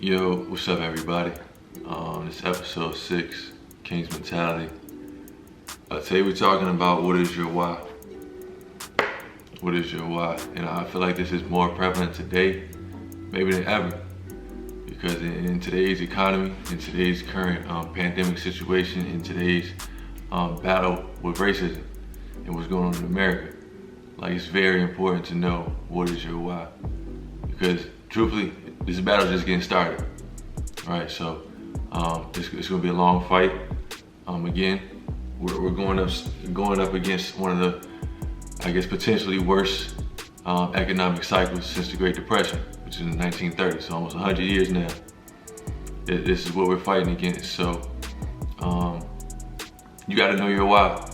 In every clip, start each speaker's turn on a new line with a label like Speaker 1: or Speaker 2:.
Speaker 1: Yo, what's up everybody? This episode 6, King's Mentality. Today we're talking about what is your why? What is your why? And I feel like this is more prevalent today, maybe than ever. Because in today's economy, in today's current pandemic situation, in today's battle with racism and what's going on in America, like it's very important to know what is your why. Because truthfully, this battle is just getting started, right? So it's gonna be a long fight. Again, we're going up against one of the, I guess, potentially worst economic cycles since the Great Depression, which is in the 1930s, so almost 100 years now. This is what we're fighting against. So you got to know your why,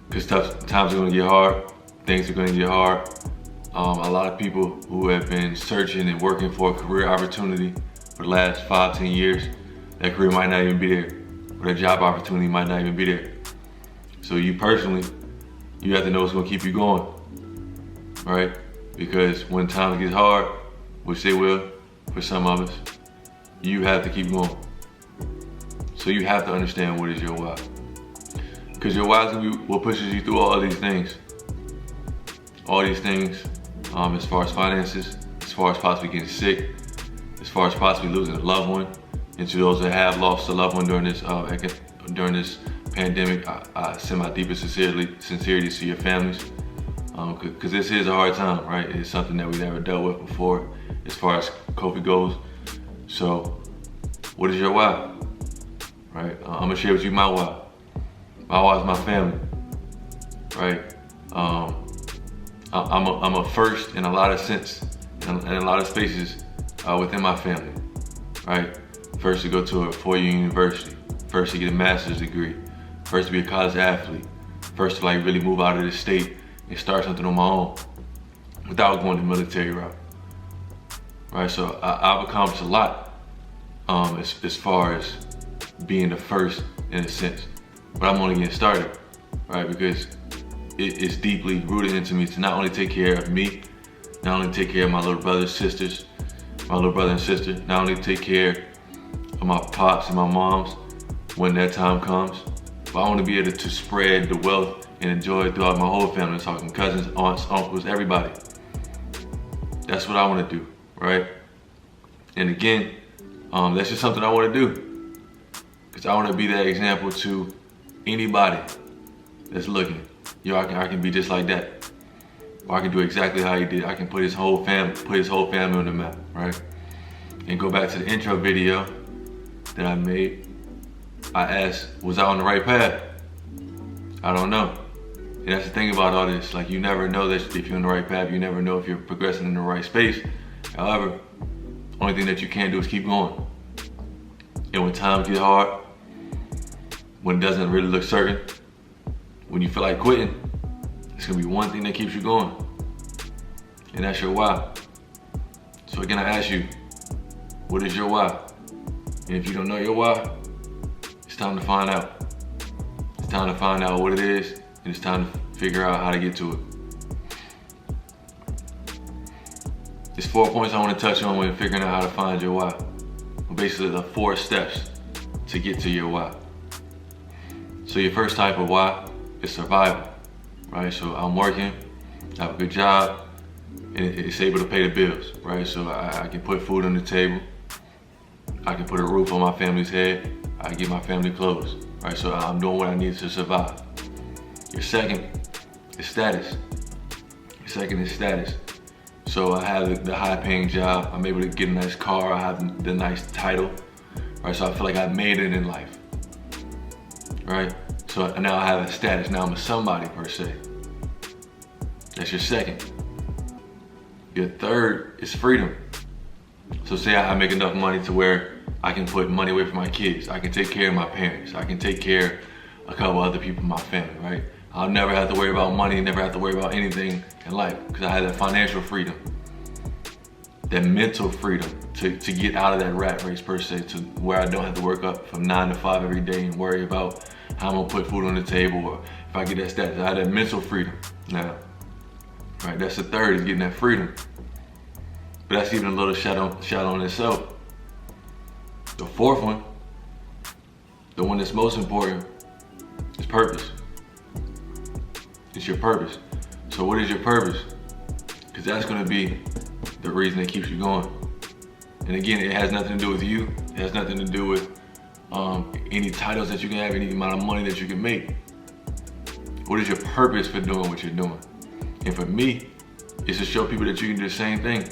Speaker 1: because tough times are gonna get hard. Things are gonna get hard. A lot of people who have been searching and working for a career opportunity for the last 5-10 years, that career might not even be there, or that job opportunity might not even be there. So you personally, you have to know what's gonna keep you going, right? Because when times get hard, which they will for some of us, you have to keep going. So you have to understand what is your why. Because your why is gonna be what pushes you through all of these things. All these things, as far as finances, as far as possibly getting sick, as far as possibly losing a loved one, and to those that have lost a loved one during this pandemic, I send my deepest sincerity to your families, because this is a hard time, right? It's something that we never dealt with before, as far as COVID goes. So, what is your why? Right? I'm gonna share with you my why. My why is my family, right? I'm a first in a lot of sense, in a lot of spaces within my family, right? First to go to a 4-year university, first to get a master's degree, first to be a college athlete, first to like really move out of the state and start something on my own without going the military route, right? So I've accomplished a lot as far as being the first in a sense, but I'm only getting started, right? Because it's deeply rooted into me to not only take care of me, not only take care of my little brothers, sisters, my little brother and sister, not only take care of my pops and my moms when that time comes, but I want to be able to spread the wealth and joy throughout my whole family, talking cousins, aunts, uncles, everybody. That's what I want to do, right? And again, that's just something I want to do, because I want to be that example to anybody that's looking. Yo, I can be just like that. Or I can do exactly how he did. I can put his whole family on the map, right? And go back to the intro video that I made. I asked, was I on the right path? I don't know. And that's the thing about all this. Like, you never know that if you're on the right path. You never know if you're progressing in the right space. However, only thing that you can do is keep going. And when times get hard, when it doesn't really look certain, when you feel like quitting, it's gonna be one thing that keeps you going, and that's your why. So again, I ask you, what is your why? And if you don't know your why, it's time to find out. It's time to find out what it is, and it's time to figure out how to get to it. There's 4 points I want to touch on when figuring out how to find your why. Basically, the 4 steps to get to your why. So your first type of why is survival, right? So I'm working, I have a good job, and it's able to pay the bills, right? So I can put food on the table, I can put a roof on my family's head, I can get my family clothes, right? So I'm doing what I need to survive. Your second is status. So I have the high-paying job, I'm able to get a nice car, I have the nice title, right? So I feel like I've made it in life, right? So now I have a status, now I'm a somebody per se. That's your second. Your third is freedom. So say I make enough money to where I can put money away for my kids, I can take care of my parents, I can take care of a couple other people in my family, right? I'll never have to worry about money, never have to worry about anything in life, because I have that financial freedom, that mental freedom to get out of that rat race per se, to where I don't have to work up from 9 to 5 every day and worry about how I'm gonna put food on the table, or if I get that status. I have that mental freedom now, right? That's the third, is getting that freedom. But that's even a little shot on itself. The fourth one, the one that's most important, is purpose. It's your purpose. So what is your purpose? Because that's going to be the reason that keeps you going. And again, it has nothing to do with you. It has nothing to do with any titles that you can have, any amount of money that you can make. What is your purpose for doing what you're doing? And for me, it's to show people that you can do the same thing.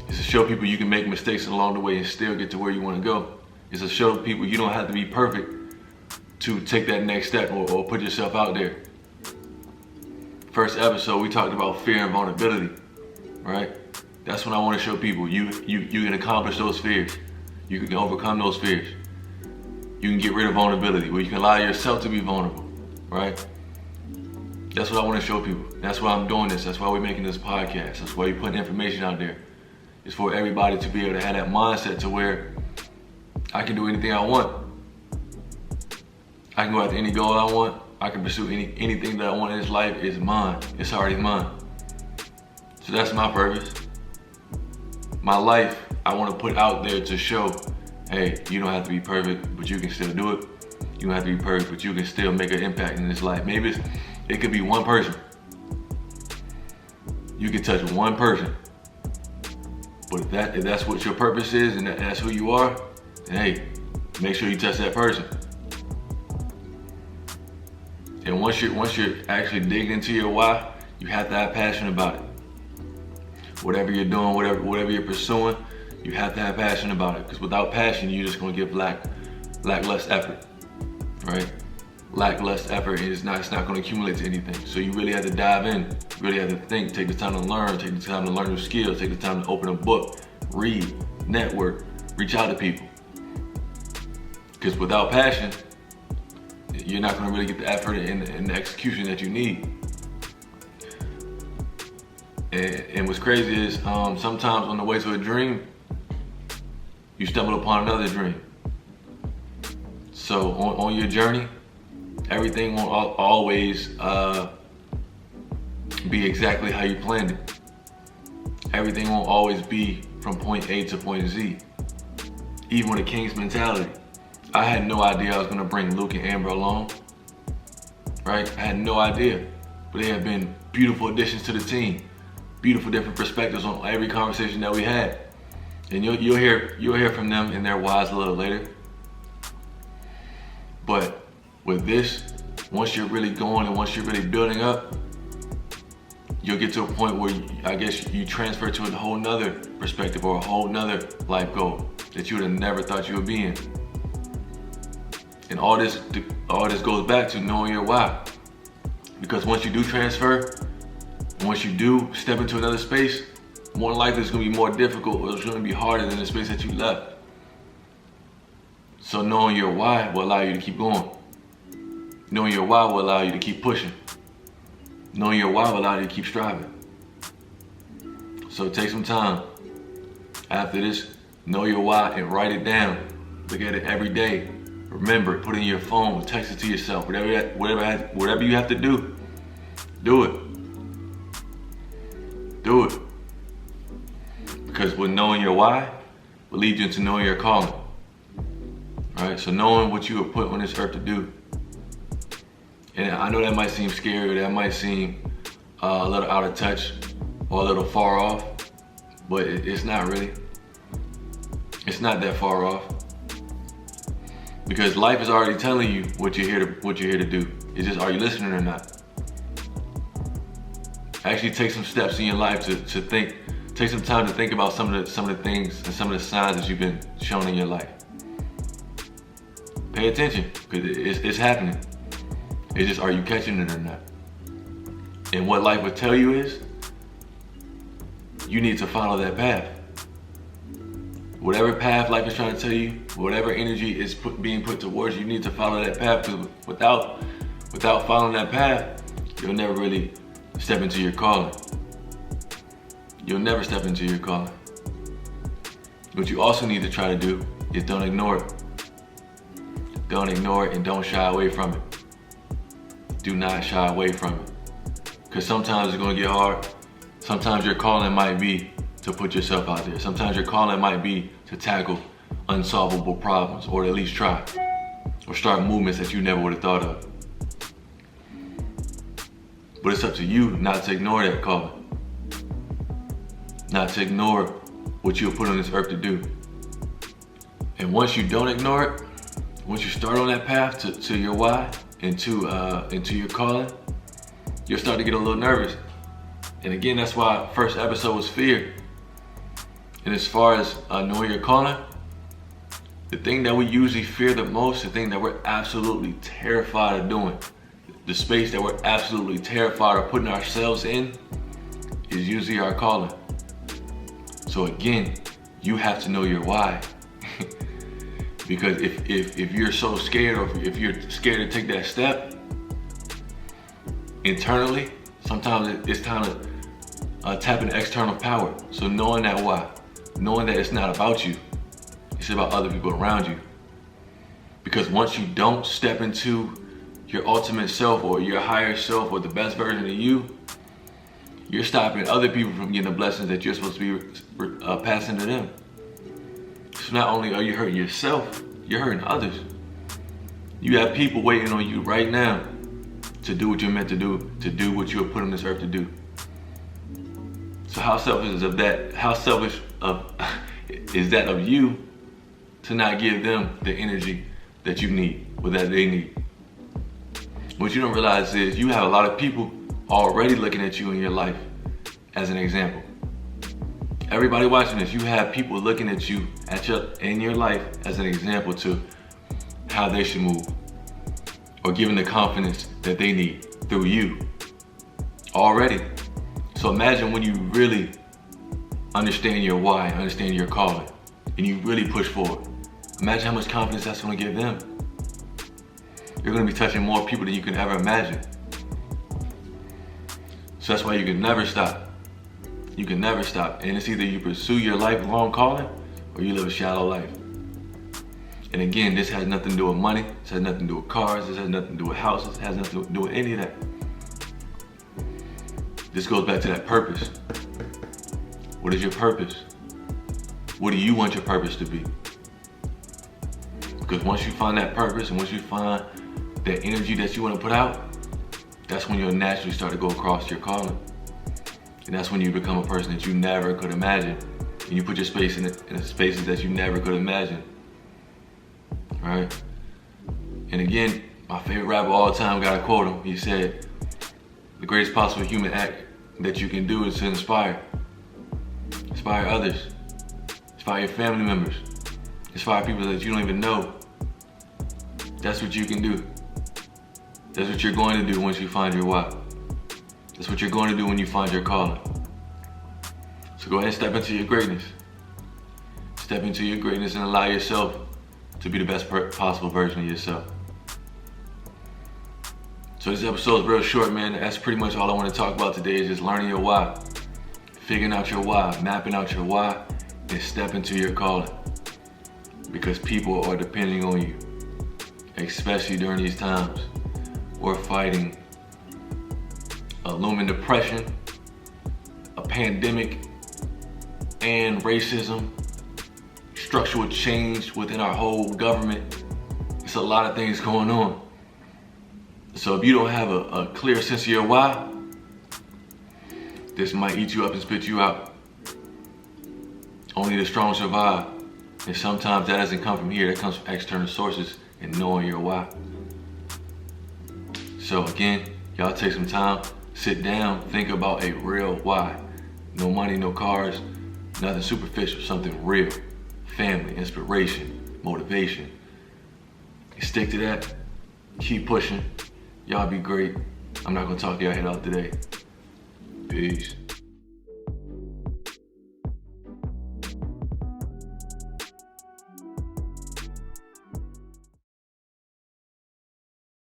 Speaker 1: It's to show people you can make mistakes along the way and still get to where you want to go. It's to show people you don't have to be perfect to take that next step or put yourself out there. First episode, we talked about fear and vulnerability, right? That's what I want to show people. You can accomplish those fears. You can overcome those fears. You can get rid of vulnerability, where you can allow yourself to be vulnerable, right? That's what I want to show people. That's why I'm doing this. That's why we're making this podcast. That's why we're putting information out there. It's for everybody to be able to have that mindset to where I can do anything I want. I can go after any goal I want. I can pursue anything that I want in this life. Is mine. It's already mine. So that's my purpose. My life, I want to put out there to show, hey, you don't have to be perfect, but you can still do it. You don't have to be perfect, but you can still make an impact in this life. Maybe it could be one person. You can touch one person. But if that's what your purpose is and that's who you are, then hey, make sure you touch that person. And once you're actually digging into your why, you have to have passion about it. Whatever you're doing, whatever you're pursuing, you have to have passion about it. Because without passion, you're just gonna give lackluster effort, right? Lackluster effort is it's not gonna accumulate to anything. So you really have to dive in. You really have to think. Take the time to learn. Take the time to learn new skills. Take the time to open a book, read, network, reach out to people. Because without passion, you're not gonna really get the effort and the execution that you need. And what's crazy is sometimes on the way to a dream, you stumble upon another dream. So on your journey, everything won't always be exactly how you planned it. Everything won't always be from point A to point Z. Even with a King's mentality, I had no idea I was gonna bring Luke and Amber along, right? I had no idea, but they have been beautiful additions to the team. Beautiful different perspectives on every conversation that we had. And you'll hear from them in their whys a little later. But with this, once you're really going and once you're really building up, you'll get to a point where I guess you transfer to a whole nother perspective or a whole nother life goal that you would have never thought you would be in. And all this goes back to knowing your why. Because once you do transfer, once you do step into another space, more likely it's gonna be more difficult or it's gonna be harder than the space that you left. So knowing your why will allow you to keep going. Knowing your why will allow you to keep pushing. Knowing your why will allow you to keep striving. So take some time after this, know your why and write it down. Look at it every day. Remember it, put it in your phone, text it to yourself, whatever you have to do, do it. Do it. Because with knowing your why will lead you into knowing your calling. Right? So knowing what you were put on this earth to do. And I know that might seem scary, or that might seem a little out of touch or a little far off, but it's not really. It's not that far off. Because life is already telling you what you're here to do. It's just, are you listening or not? Actually take some steps in your life to think. Take some time to think about some of the things and some of the signs that you've been shown in your life. Pay attention, because it's happening. It's just, are you catching it or not? And what life would tell you is, you need to follow that path. Whatever path life is trying to tell you, whatever energy is being put towards you, you need to follow that path. Because without following that path, you'll never really step into your calling. You'll never step into your calling. What you also need to try to do is don't ignore it. Don't ignore it and don't shy away from it. Do not shy away from it. Because sometimes it's going to get hard. Sometimes your calling might be to put yourself out there. Sometimes your calling might be to tackle unsolvable problems, or at least try, or start movements that you never would have thought of. But it's up to you not to ignore that calling, not to ignore what you were put on this earth to do. And once you don't ignore it, once you start on that path to your why, into your calling, you'll start to get a little nervous. And again, that's why first episode was fear. And as far as knowing your calling, the thing that we usually fear the most, the thing that we're absolutely terrified of doing, the space that we're absolutely terrified of putting ourselves in, is usually our calling. So again, you have to know your why. Because if you're so scared, or if you're scared to take that step internally, sometimes it's time to tap into external power. So knowing that why, knowing that it's not about you, it's about other people around you. Because once you don't step into your ultimate self, or your higher self, or the best version of you, you're stopping other people from getting the blessings that you're supposed to be passing to them. So not only are you hurting yourself, you're hurting others. You have people waiting on you right now to do what you're meant to do what you were put on this earth to do. So how selfish is that? How selfish is that of you to not give them the energy that you need, or that they need? What you don't realize is you have a lot of people already looking at you in your life as an example. Everybody watching this, you have people looking at you in your life as an example to how they should move, or giving the confidence that they need through you already. So imagine when you really understand your why, understand your calling, and you really push forward. Imagine how much confidence that's going to give them. You're going to be touching more people than you can ever imagine. So that's why you can never stop. You can never stop. And it's either you pursue your lifelong calling, or you live a shallow life. And again, this has nothing to do with money. This has nothing to do with cars. This has nothing to do with houses. It has nothing to do with any of that. This goes back to that purpose. What is your purpose? What do you want your purpose to be? Because once you find that purpose, and once you find that energy that you want to put out, that's when you'll naturally start to go across your calling. And that's when you become a person that you never could imagine. And you put your space in the spaces that you never could imagine. Right? And again, my favorite rapper of all time, gotta quote him. He said, the greatest possible human act that you can do is to inspire. Inspire others. Inspire your family members. Inspire people that you don't even know. That's what you can do. That's what you're going to do once you find your why. That's what you're going to do when you find your calling. So go ahead and step into your greatness. Step into your greatness and allow yourself to be the best possible version of yourself. So this episode is real short, man. That's pretty much all I want to talk about today, is just learning your why. Figuring out your why, mapping out your why, and step into your calling. Because people are depending on you, especially during these times. We're fighting a looming depression, a pandemic, and racism, structural change within our whole government. It's a lot of things going on. So if you don't have a clear sense of your why, this might eat you up and spit you out. Only the strong survive. And sometimes that doesn't come from here, that comes from external sources and knowing your why. So again, y'all take some time, sit down, think about a real why. No money, no cars, nothing superficial, something real. Family, inspiration, motivation. And stick to that, keep pushing. Y'all be great. I'm not gonna talk y'all head out today. Peace.